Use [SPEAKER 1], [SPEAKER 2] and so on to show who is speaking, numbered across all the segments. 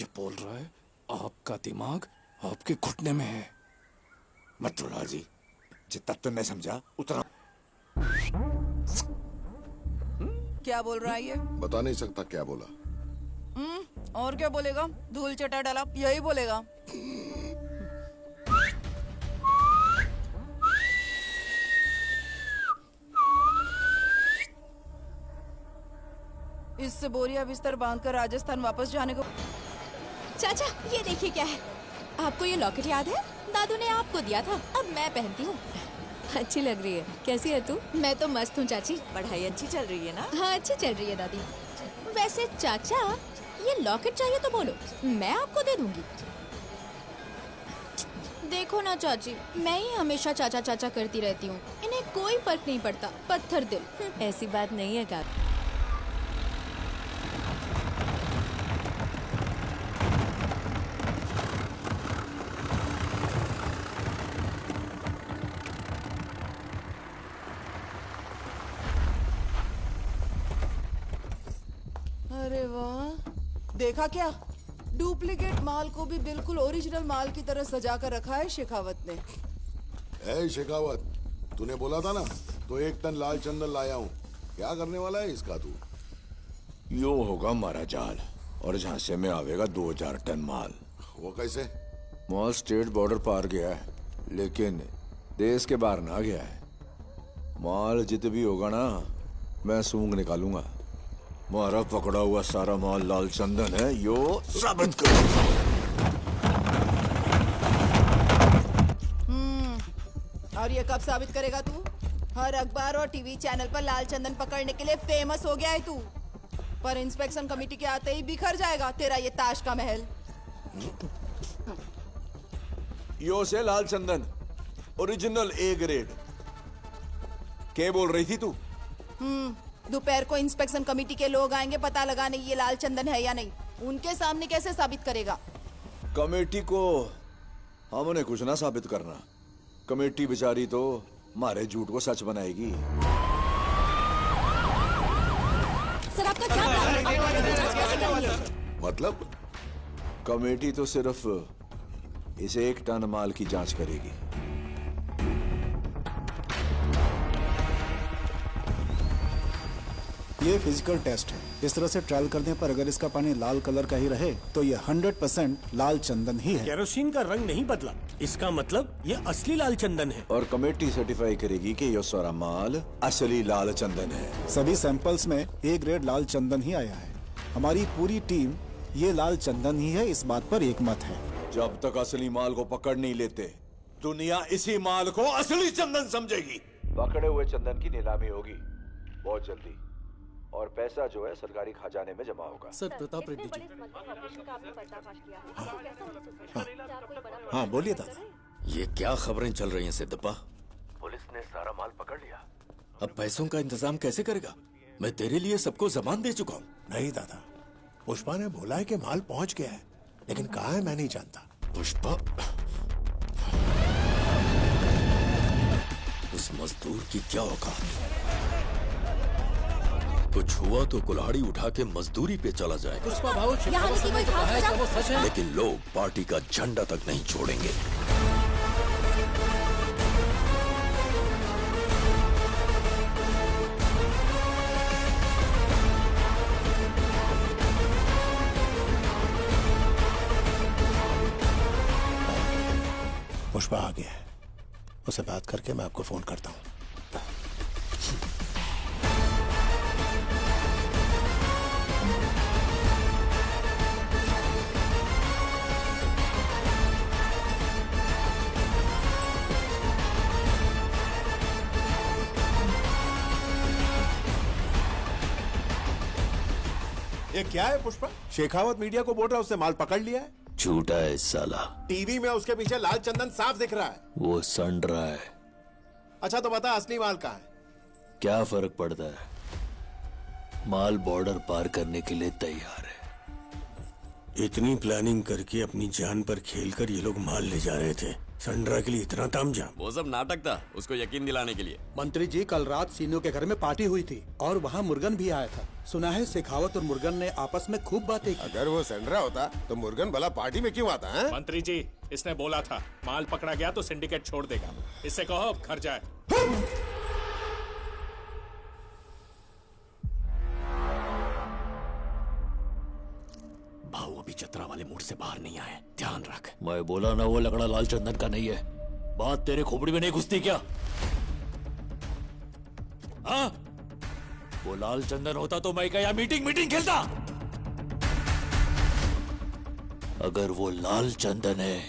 [SPEAKER 1] ये बोल रहा है आपका दिमाग आपके घुटने में है।
[SPEAKER 2] मत रुला जी, जितना तुमने समझा उतना।
[SPEAKER 3] क्या बोल रहा है ये?
[SPEAKER 4] बता नहीं सकता क्या बोला।
[SPEAKER 3] और क्या बोलेगा? धूल चटा डाला, यही बोलेगा। इससे बोरिया बिस्तर बांधकर राजस्थान वापस जाने को।
[SPEAKER 5] चाचा ये देखिए क्या है। आपको ये लॉकेट याद है? दादू ने आपको दिया था, अब मैं पहनती हूँ।
[SPEAKER 6] अच्छी लग रही है। कैसी है तू?
[SPEAKER 5] मैं तो मस्त हूँ चाची।
[SPEAKER 3] पढ़ाई अच्छी चल रही है ना?
[SPEAKER 5] हाँ अच्छी चल रही है दादी। वैसे चाचा ये लॉकेट चाहिए तो बोलो, मैं आपको दे दूंगी। देखो ना चाची, मैं ही हमेशा चाचा चाचा करती रहती हूँ, इन्हें कोई फर्क नहीं पड़ता। पत्थर दिल।
[SPEAKER 6] ऐसी बात नहीं है का।
[SPEAKER 3] अरे वाह, देखा क्या? डुप्लीकेट माल को भी बिल्कुल ओरिजिनल माल की तरह सजा कर रखा है शेखावत ने।
[SPEAKER 4] ए शेखावत, तूने बोला था ना तो 1 टन लाल चंदन लाया हूँ। क्या करने वाला है इसका तू?
[SPEAKER 2] यो होगा हमारा जाल और झांसे में आवेगा 2000 टन माल।
[SPEAKER 4] वो कैसे?
[SPEAKER 2] माल स्टेट बॉर्डर पार गया है, लेकिन देश के बाहर ना गया है। माल जित भी होगा ना, मैं सूंघ निकालूंगा। मारा पकड़ा हुआ सारा माल लाल चंदन है, यो साबित करो।
[SPEAKER 3] और ये कब साबित करेगा तू? हर अखबार और टीवी चैनल पर लाल चंदन पकड़ने के लिए फेमस हो गया है तू, पर इंस्पेक्शन कमेटी के आते ही बिखर जाएगा तेरा ये ताश का महल।
[SPEAKER 2] यो से लाल चंदन ओरिजिनल ए ग्रेड। क्या बोल रही थी तू?
[SPEAKER 3] दोपहर को इंस्पेक्शन कमेटी के लोग आएंगे पता लगाने ये लाल चंदन है या नहीं। उनके सामने कैसे साबित करेगा?
[SPEAKER 2] कमेटी को हमने कुछ ना साबित करना। कमेटी बेचारी तो हमारे झूठ को सच बनाएगी।
[SPEAKER 5] सर आपका क्या प्लान है? आप आगे की जांच कैसे करेंगे?
[SPEAKER 2] मतलब कमेटी तो सिर्फ इस 1 टन माल की जांच करेगी।
[SPEAKER 7] ये फिजिकल टेस्ट है। इस तरह से ट्रायल करने पर अगर इसका पानी लाल कलर का ही रहे तो ये 100% लाल चंदन ही है।
[SPEAKER 8] केरोसिन का रंग नहीं बदला, इसका मतलब ये असली लाल चंदन है।
[SPEAKER 2] और कमेटी सर्टिफाई करेगी कि ये सारा माल असली लाल चंदन है।
[SPEAKER 7] सभी सैंपल्स में ए ग्रेड लाल चंदन ही आया है। हमारी पूरी टीम ये लाल चंदन ही है, इस बात पर एकमत है।
[SPEAKER 2] जब तक असली माल को पकड़ नहीं लेते, दुनिया इसी माल को असली चंदन समझेगी। पकड़े हुए चंदन की नीलामी होगी बहुत जल्दी, और पैसा जो है सरकारी खजाने में जमा होगा।
[SPEAKER 1] सर प्रताप रेड्डी जी।
[SPEAKER 4] हाँ बोलिए दादा।
[SPEAKER 1] ये क्या खबरें चल रही हैं सिद्धप्पा?
[SPEAKER 2] पुलिस ने सारा माल पकड़ लिया।
[SPEAKER 1] अब पैसों का इंतजाम कैसे करेगा? मैं तेरे लिए सबको जबान दे चुका हूँ।
[SPEAKER 9] नहीं दादा, पुष्पा ने बोला है कि माल पहुंच गया है, लेकिन कहाँ है मैं नहीं जानता।
[SPEAKER 1] पुष्पा, उस मजदूर की क्या औकात? कुछ हुआ तो कुल्हाड़ी उठा के मजदूरी पे चला जाएगा,
[SPEAKER 5] यहाँ की कोई खास वजह?
[SPEAKER 1] लेकिन लोग पार्टी का झंडा तक नहीं छोड़ेंगे।
[SPEAKER 9] पुष्पा आ गया है, उसे बात करके मैं आपको फोन करता हूँ। ये क्या है पुष्पा? शेखावत मीडिया को बोल रहा है उसने माल पकड़ लिया है।
[SPEAKER 1] झूठा है साला।
[SPEAKER 9] टीवी में उसके पीछे लाल चंदन साफ दिख रहा है।
[SPEAKER 1] वो सड़ रहा है।
[SPEAKER 9] अच्छा तो बता असली माल कहाँ है?
[SPEAKER 1] क्या फर्क पड़ता है? माल बॉर्डर पार करने के लिए तैयार है।
[SPEAKER 8] इतनी प्लानिंग करके अपनी जान पर खेलकर ये लोग माल ले जा रहे थे, संड्रा के लिए इतना तामझाम।
[SPEAKER 10] वो सब नाटक था, उसको यकीन दिलाने के लिए।
[SPEAKER 9] मंत्री जी, कल रात सीनू के घर में पार्टी हुई थी और वहाँ मुर्गन भी आया था। सुना है शेखावत और मुर्गन ने आपस में खूब बातें की।
[SPEAKER 11] अगर वो सेंड्रा होता तो मुर्गन भला पार्टी में क्यों आता है?
[SPEAKER 12] मंत्री जी, इसने बोला था माल पकड़ा गया तो सिंडिकेट छोड़ देगा। इससे कहो अब घर जाए।
[SPEAKER 10] भाऊ अभी चतरा वाले मूड से बाहर नहीं आए, ध्यान रख।
[SPEAKER 1] मैं बोला ना वो लकड़ा लाल चंदन का नहीं है। बात तेरे खोपड़ी में नहीं घुसती क्या? हाँ? वो लाल चंदन होता तो मैं क्या मीटिंग खेलता? अगर वो लाल चंदन है,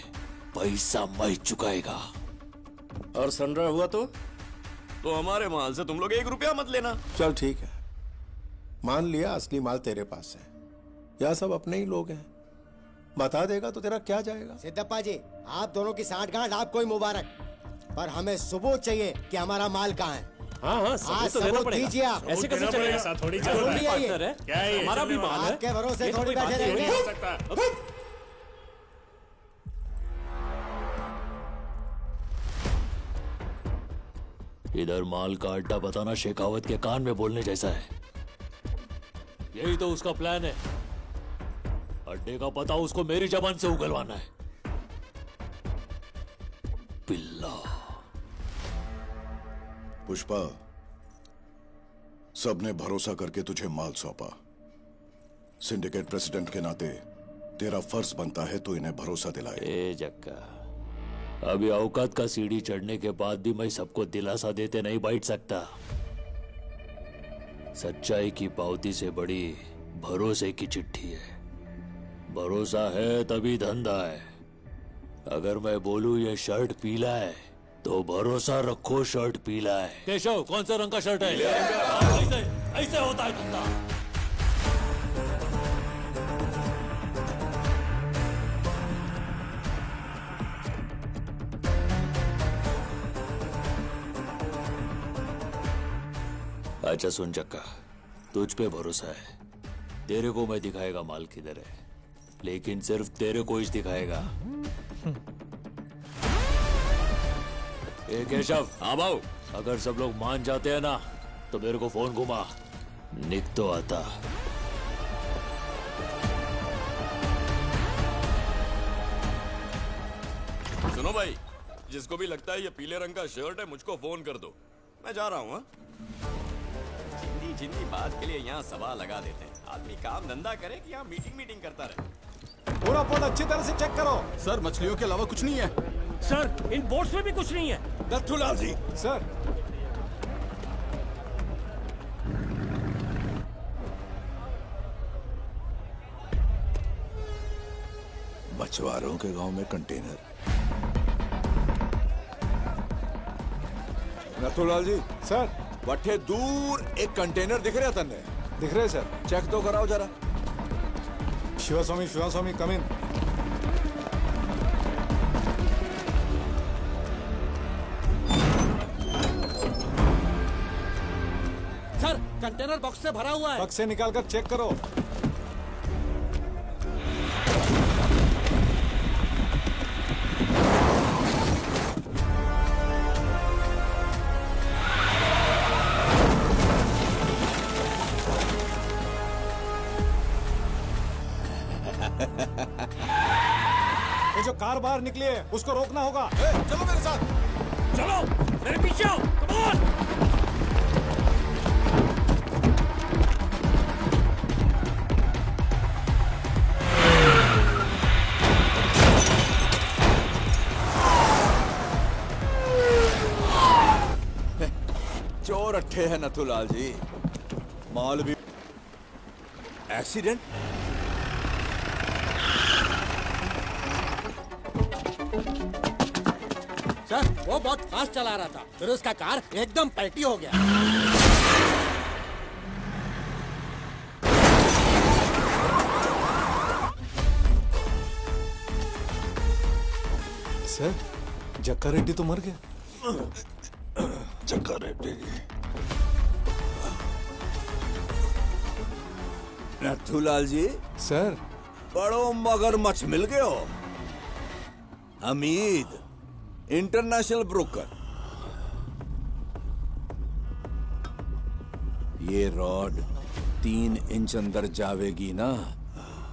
[SPEAKER 1] पैसा मैं चुकाएगा।
[SPEAKER 10] और संड्रा हुआ तो हमारे माल से तुम लोग 1 रुपया मत लेना।
[SPEAKER 9] चल ठीक है, मान लिया असली माल तेरे पास है। यह सब अपने ही लोग हैं, बता देगा तो तेरा क्या जाएगा।
[SPEAKER 13] सिद्धप्पा जी, आप दोनों की साठगांठ आपको ही मुबारक, पर हमें सबूत चाहिए कि हमारा माल कहाँ है।
[SPEAKER 12] हाँ, सबूत तो देना पड़ेगा।
[SPEAKER 13] दीजिए आप।
[SPEAKER 12] ऐसे कैसे चलेगा? ऐसा थोड़ी चल रहा है। क्या है? हमारा भी माल है।
[SPEAKER 13] आपके भरोसे थोड़ी बैठे रहेंगे।
[SPEAKER 12] हो सकता है।
[SPEAKER 1] इधर माल का अड्डा बताना शेखावत के कान में बोलने जैसा है। यही तो उसका प्लान है। अड्डे का पता उसको मेरी जबान से उगलवाना है। पिल्ला।
[SPEAKER 4] पुष्पा, सबने भरोसा करके तुझे माल सौंपा। सिंडिकेट प्रेसिडेंट के नाते तेरा फर्ज बनता है तो इन्हें भरोसा दिलाए।
[SPEAKER 1] ए जक्का, अभी औकात का सीढ़ी चढ़ने के बाद भी मैं सबको दिलासा देते नहीं बैठ सकता। सच्चाई की पावती से बड़ी भरोसे की चिट्ठी है। भरोसा है तभी धंधा है। अगर मैं बोलूं ये शर्ट पीला है तो भरोसा रखो शर्ट पीला है। केशव, कौन सा रंग का शर्ट है? ऐसे होता है धंधा। अच्छा सुन चक्का, तुझ पे भरोसा है। तेरे को मैं दिखाएगा माल किधर है, लेकिन सिर्फ तेरे को ही दिखाएगा। ए केशव।
[SPEAKER 10] हाँ भाऊ।
[SPEAKER 1] अगर सब लोग मान जाते हैं ना तो मेरे को फोन घुमा, निक तो आता।
[SPEAKER 10] सुनो भाई, जिसको भी लगता है ये पीले रंग का शर्ट है, मुझको फोन कर दो, मैं जा रहा हूँ। जिंदी बात के लिए यहाँ सवाल लगा देते हैं। आदमी काम धंधा करे कि यहाँ मीटिंग करता रहे।
[SPEAKER 7] पूरा पोल अच्छी तरह से चेक करो।
[SPEAKER 11] सर, मछलियों के अलावा कुछ नहीं है।
[SPEAKER 12] सर, इन बोट्स में भी कुछ नहीं है।
[SPEAKER 11] दत्तूलाल जी।
[SPEAKER 7] सर,
[SPEAKER 2] मछुआरों के गांव में कंटेनर। नथुलाल जी।
[SPEAKER 7] सर,
[SPEAKER 2] बट्टे दूर एक कंटेनर दिख रहा तन्ने?
[SPEAKER 7] दिख रहे सर।
[SPEAKER 2] चेक तो कराओ जरा।
[SPEAKER 7] शिवास्वामी कम इन।
[SPEAKER 13] सर, कंटेनर बॉक्स से भरा हुआ है।
[SPEAKER 7] बक्स से निकाल कर चेक करो। ये जो कार बाहर निकली है उसको रोकना होगा।
[SPEAKER 11] चलो मेरे साथ।
[SPEAKER 12] चलो, मेरे पीछे आओ। Come on.
[SPEAKER 2] चोर अट्ठे है नथुलाल जी। माल भी। एक्सीडेंट?
[SPEAKER 13] सर, वो बहुत फास्ट चला रहा था, फिर उसका कार एकदम पलटी हो गया।
[SPEAKER 7] सर, जक्का रेड्डी तो मर गया।
[SPEAKER 2] जक्का रेड्डी। नथुलाल जी।
[SPEAKER 7] सर,
[SPEAKER 2] बड़ो मगरमच्छ मिल गए हो। Hamid, international broker. ये रॉड 3 इंच अंदर जावेगी ना,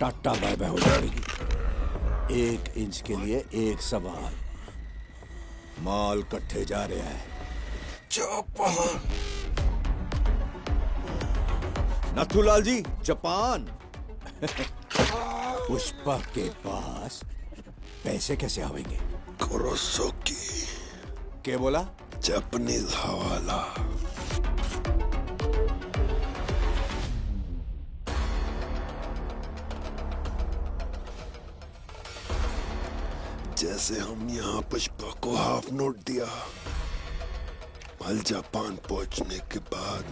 [SPEAKER 2] टाटा बाय बाय हो जाएगी। 1 इंच के लिए एक सवाल। माल कट्ठे जा रहा है। नथुलाल जी, जापान। पुष्पा के पास पैसे कैसे आवेंगे?
[SPEAKER 4] कुरोसाकी।
[SPEAKER 2] क्या बोला?
[SPEAKER 4] जापानीज हवाला। जैसे हम यहाँ पुष्पा को हाफ नोट दिया, कल जापान पहुंचने के बाद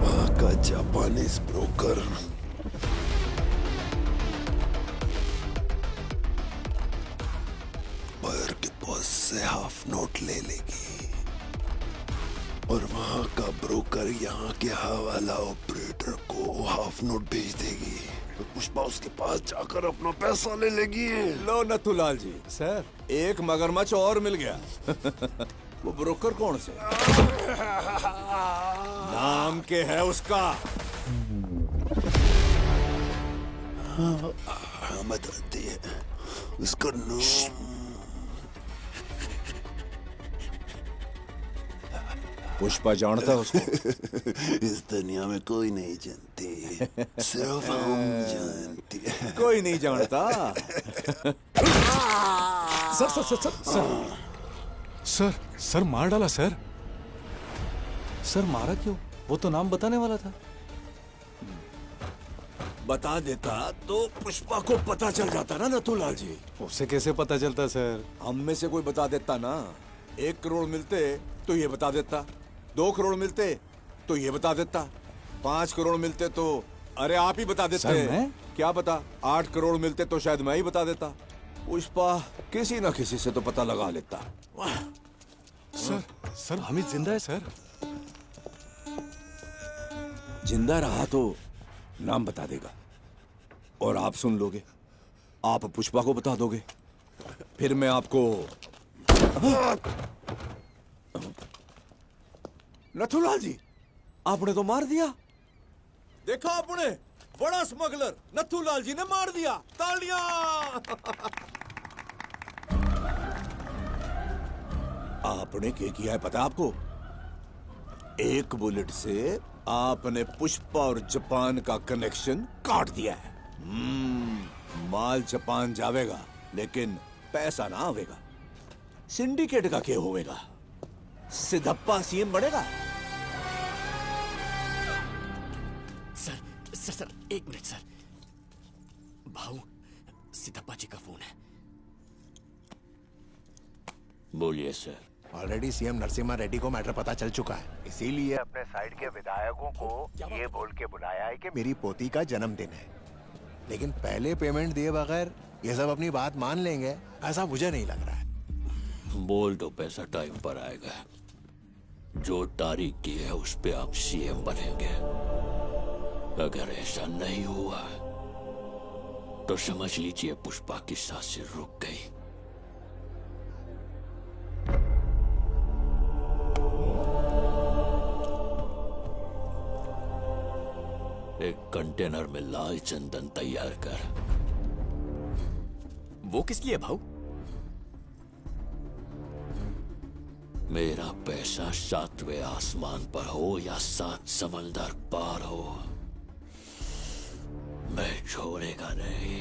[SPEAKER 4] वहां का जापानीज ब्रोकर बायर के पास से हाफ नोट ले लेगी और वहां का ब्रोकर यहाँ के हवाला ऑपरेटर को हाफ नोट भेज देगी। पुष्पा उसके पास जाकर अपना पैसा ले लेगी।
[SPEAKER 2] लो नथुलाल जी, सर एक मगरमच्छ और मिल गया। वो ब्रोकर कौन से? नाम के है उसका?
[SPEAKER 4] बताती है उसका नाम।
[SPEAKER 2] पुष्पा जानता है उसको?
[SPEAKER 4] इस दुनिया में कोई नहीं जानती, सिर्फ हम जानती है।
[SPEAKER 2] कोई नहीं जानता।
[SPEAKER 14] Sir sir sir sir sir sir sir मार डाला सर।
[SPEAKER 7] सर मारा क्यों? वो तो नाम बताने वाला था।
[SPEAKER 2] बता देता तो पुष्पा को पता चल जाता ना नथुलाल जी।
[SPEAKER 7] उसे कैसे पता चलता सर?
[SPEAKER 2] हम में से कोई बता देता ना। 1 करोड़ मिलते तो ये बता देता, 2 करोड़ मिलते तो ये बता देता, 5 करोड़ मिलते तो अरे आप ही बता देते।
[SPEAKER 7] सर मैं?
[SPEAKER 2] क्या पता 8 करोड़ मिलते तो शायद मैं ही बता देता। पुष्पा किसी ना किसी से तो पता लगा लेता।
[SPEAKER 14] सर सर हामिद जिंदा है सर।
[SPEAKER 2] जिंदा रहा तो नाम बता देगा और आप सुन लोगे। आप पुष्पा को बता दोगे, फिर मैं आपको। नथुलाल जी, आपने तो मार दिया। देखा आपने, बड़ा स्मगलर नथुलाल जी ने मार दिया। तालियां। आपने क्या किया है पता है आपको? 1 बुलेट से आपने पुष्पा और जापान का कनेक्शन काट दिया है। माल जापान जावेगा लेकिन पैसा ना आवेगा। सिंडिकेट का क्या होवेगा? सिद्धप्पा सीएम बनेगा।
[SPEAKER 8] Sir 1 minute sir. भाऊ, सिद्धप्पा जी का फोन है।
[SPEAKER 1] बोलिए sir.
[SPEAKER 11] Already CM Narasimha Reddy को मैटर पता चल चुका है, इसीलिए अपने साइड के विधायकों को ये बोल के बुलाया है कि मेरी पोती का जन्मदिन है, लेकिन पहले पेमेंट दिए बगैर ये सब अपनी बात मान लेंगे ऐसा मुझे नहीं लग रहा है।
[SPEAKER 1] बोल दो पैसा टाइम पर आएगा। जो तारीख की है उस पे आप सीएम बनेंगे। अगर ऐसा नहीं हुआ तो समझ लीजिए पुष्पा की सांसें रुक गई। एक कंटेनर में लाल चंदन तैयार कर।
[SPEAKER 8] वो किस लिए भाऊ?
[SPEAKER 1] मेरा पैसा 7वें आसमान पर हो या 7 समंदर पार हो, मैं छोड़ेगा नहीं।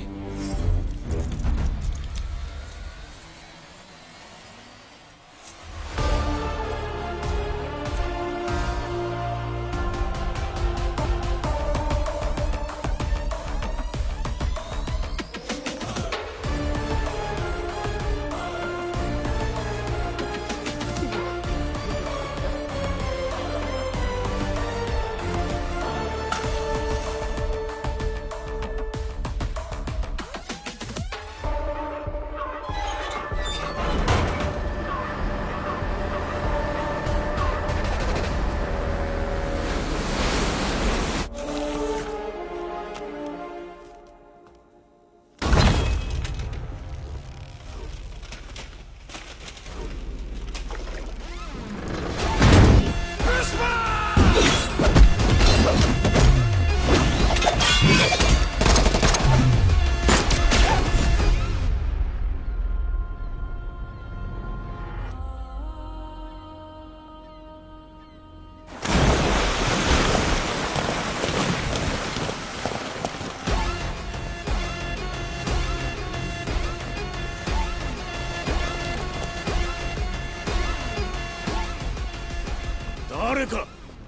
[SPEAKER 15] めか。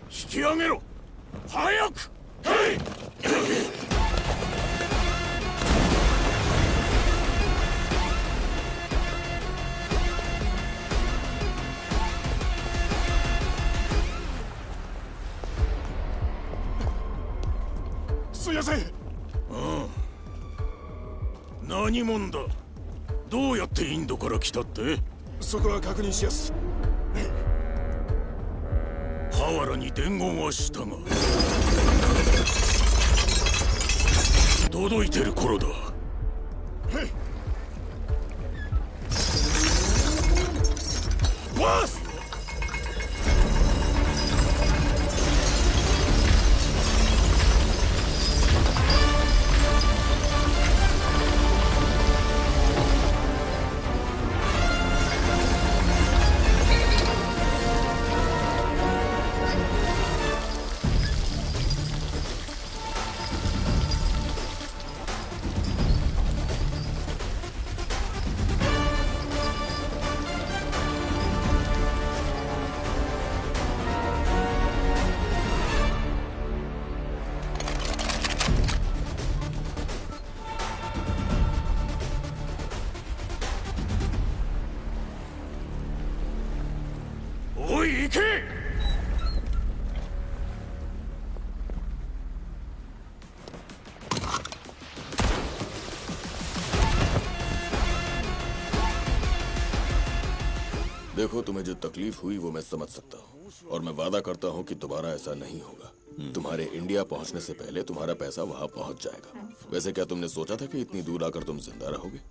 [SPEAKER 15] 引き上げろ。早く。はい。
[SPEAKER 12] すいません。
[SPEAKER 15] 何者だ。どうやってインドから来たって。
[SPEAKER 12] そこは確認しやす。
[SPEAKER 15] ハワラに伝言はしたが届いてる頃だ。バス。おい行け。
[SPEAKER 10] देखो, तुम्हें जो तकलीफ हुई वो मैं समझ सकता हूँ और मैं वादा करता हूँ कि दोबारा ऐसा नहीं होगा। तुम्हारे इंडिया पहुंचने से पहले तुम्हारा पैसा वहां पहुंच जाएगा। वैसे क्या तुमने सोचा था कि इतनी दूर आकर तुम जिंदा रहोगे?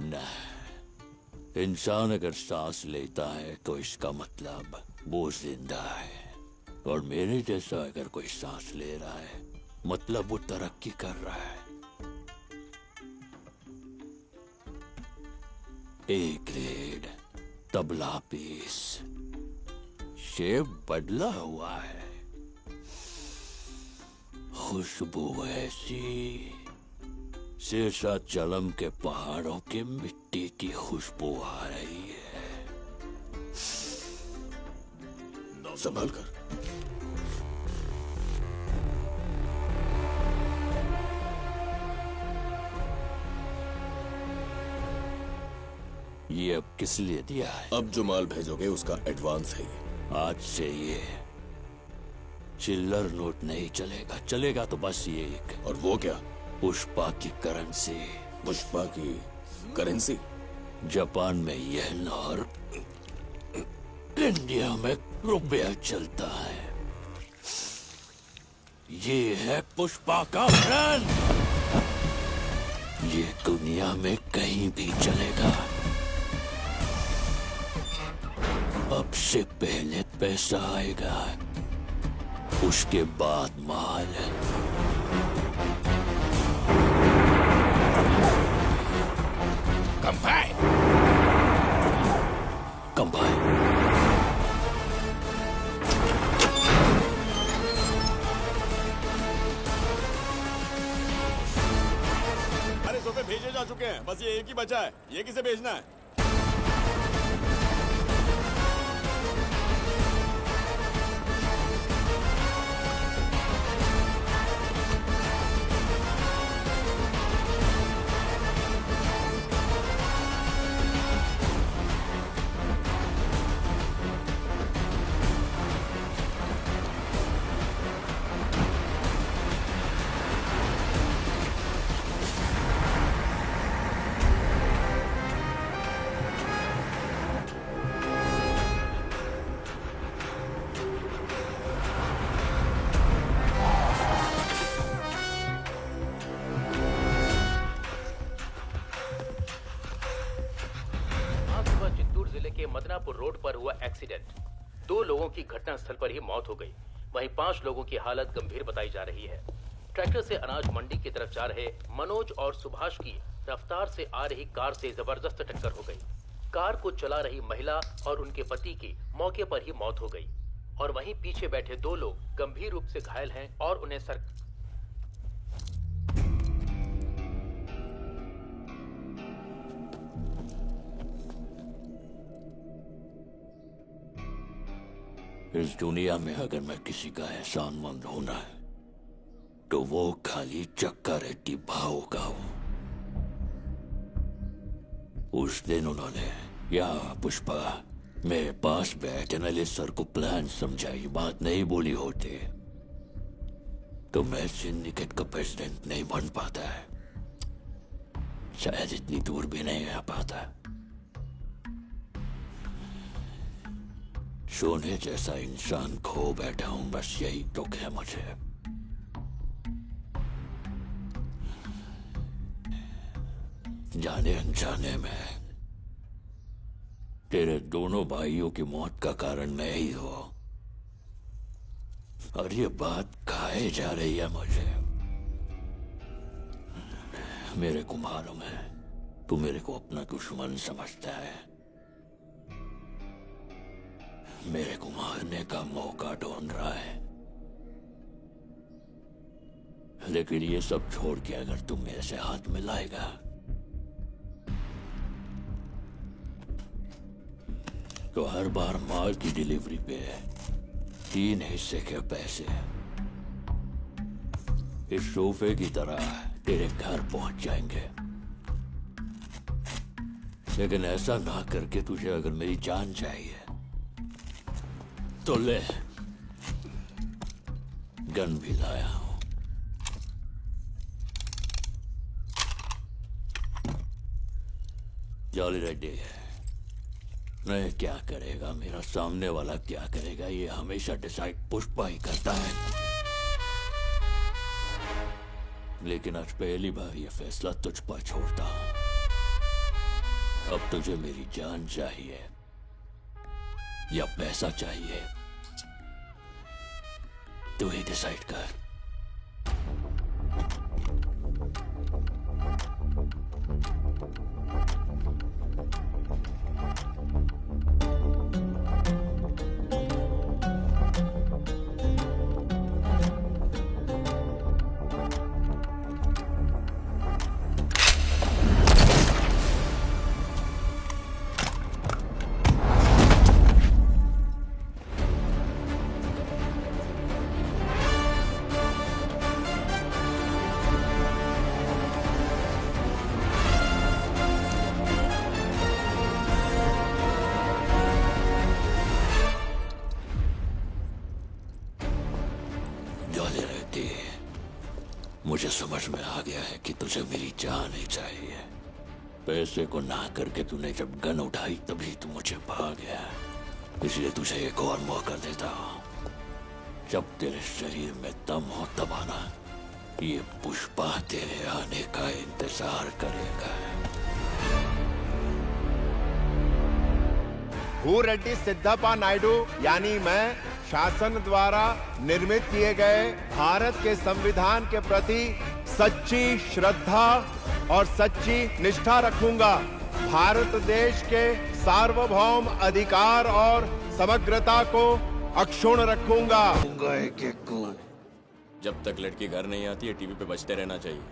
[SPEAKER 1] नहीं, इंसान अगर सांस लेता है तो इसका मतलब वो जिंदा है, और मेरे जैसा अगर कोई सांस ले रहा है मतलब वो तरक्की कर रहा है। A grade tabla piece, shape बदला हुआ है, खुशबू ऐसी शेषाचलम के पहाड़ों के मिट्टी की खुशबू आ रही है।
[SPEAKER 10] संभाल कर।
[SPEAKER 1] ये अब किस लिए दिया है?
[SPEAKER 10] अब जो माल भेजोगे उसका एडवांस है ये।
[SPEAKER 1] आज से ये चिल्लर नोट नहीं चलेगा, चलेगा तो बस ये एक।
[SPEAKER 10] और वो क्या?
[SPEAKER 1] पुष्पा की करेंसी।
[SPEAKER 10] पुष्पा की करेंसी?
[SPEAKER 1] जापान में येन और इंडिया में रुपया चलता है। ये है पुष्पा का ब्रांड, ये दुनिया में कहीं भी चलेगा। अब से पहले पैसा आएगा, उसके बाद माल।
[SPEAKER 15] कंबाइन।
[SPEAKER 1] कंबाइन।
[SPEAKER 10] अरे सोफे भेजे जा चुके हैं, बस ये एक ही बचा है। ये किसे भेजना है?
[SPEAKER 16] मदनापुर रोड पर हुआ एक्सीडेंट। 2 लोगों की घटनास्थल पर ही मौत हो गई, वहीं 5 लोगों की हालत गंभीर बताई जा रही है। ट्रैक्टर से अनाज मंडी की तरफ जा रहे मनोज और सुभाष की रफ्तार से आ रही कार से जबरदस्त टक्कर हो गई। कार को चला रही महिला और उनके पति की मौके पर ही मौत हो गई, और वहीं पीछे बैठे 2 लोग गंभीर रूप से घायल हैं और उन्हें
[SPEAKER 1] इस दुनिया में अगर मैं किसी का एहसानमंद होना है तो वो खाली चक्का रेड्डी भाव का हो। उस दिन उन्होंने या पुष्पा मेरे पास बैठ एनालिस्ट सर को प्लान समझाई, बात नहीं बोली होते तो मैं सिंडिकेट का प्रेसिडेंट नहीं बन पाता है, शायद इतनी दूर भी नहीं आ पाता। सोने जैसा इंसान खो बैठा हूं, बस यही दुख है मुझे। जाने अनजाने में तेरे दोनों भाइयों की मौत का कारण मैं ही हूं, और ये बात खाए जा रही है मुझे। मेरे को मालूम है तू मेरे को अपना दुश्मन समझता है, मेरे को मारने का मौका ढूंढ रहा है, लेकिन ये सब छोड़ के अगर तू मेरे से हाथ मिलाएगा तो हर बार माल की डिलीवरी पे 3 हिस्से के पैसे इस सोफे की तरह तेरे घर पहुंच जाएंगे। लेकिन ऐसा ना करके तुझे अगर मेरी जान चाहिए तो ले, गन भी लाया हूं। जॉली रेड्डी नहीं क्या करेगा, मेरा सामने वाला क्या करेगा, ये हमेशा डिसाइड पुष्पा ही करता है। लेकिन आज पहली बार ये फैसला तुझ पर छोड़ता हूं। अब तुझे मेरी जान चाहिए या पैसा चाहिए, तू ही डिसाइड कर। मुझे समझ में आ गया है कि तुझे मेरी जान ही चाहिए। पैसे को ना करके तूने जब गन उठाई तभी तू मुझे भाग गया, इसलिए तुझे एक और मौका देता हूं। जब तेरे शरीर में दम हो तब आना, ये पुष्पा तेरे आने का इंतजार करेगा।
[SPEAKER 11] भूरेड्डी सिद्धप्पा नायडू यानी मैं शासन द्वारा निर्मित किए गए भारत के संविधान के प्रति सच्ची श्रद्धा और सच्ची निष्ठा रखूंगा। भारत देश के सार्वभौम अधिकार और समग्रता को अक्षुण्ण रखूंगा।
[SPEAKER 10] जब तक लड़की घर नहीं आती है टीवी पे बजते रहना चाहिए।